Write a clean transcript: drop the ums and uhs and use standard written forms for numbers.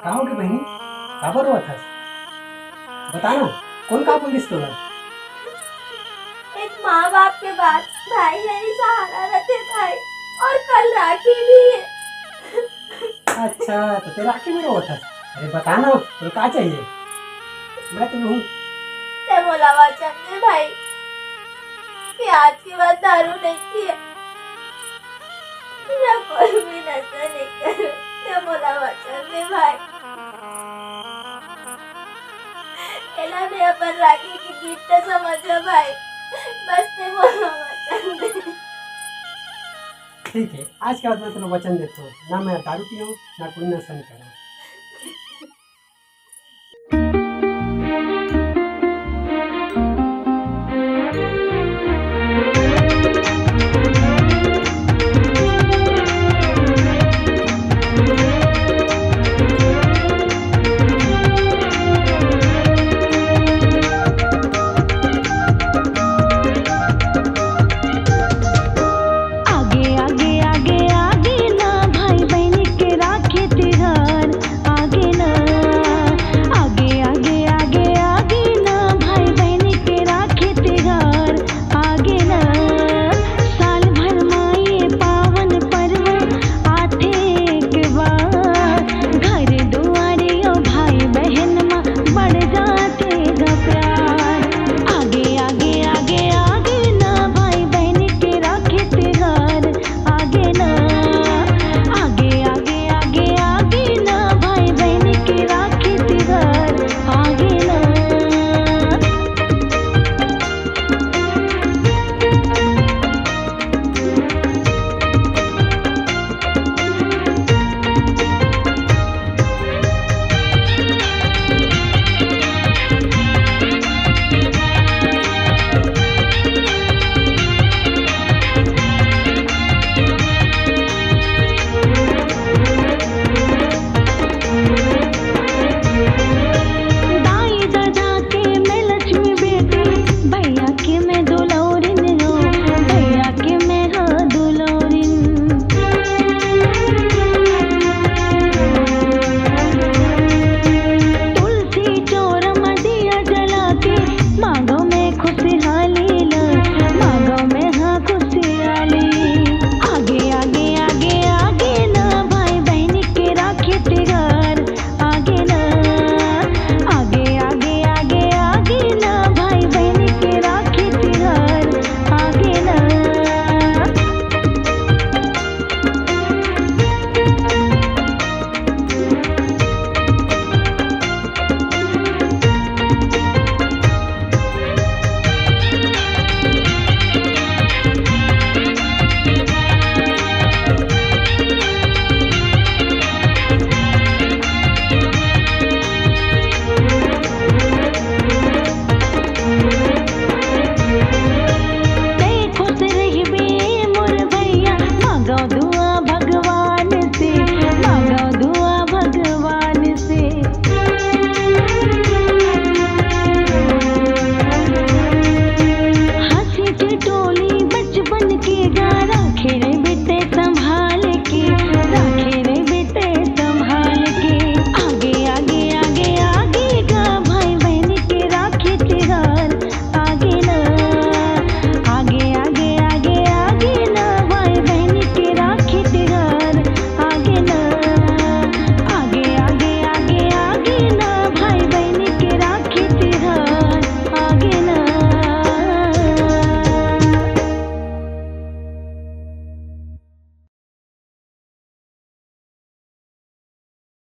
का हो गई बहनी? का बर रोवत हस? बता ना, कौन का बोलिस तोला? एक माँ बाप के बाद भाई नहीं सहारा रहते भाई। और कल राखी भी है। अच्छा, तो तेरा आके में रोवत हस? अरे बता ना, तो का चाहिए? मैं तो हूँ। ते बोला वचन दे भाई कि आज के बाद दारू नहीं पिए या कोई भी नशा नहीं करे। ते बोला वचन दे भाई। एला ने अपन राखी की गिफ्ट समझो भाई। बस ते बोला वचन दे। ठीक है, आज के बाद मैं तेरा वचन देता हूँ, ना मैं दारू पीऊँ, ना कोई नशा नहीं करूँ।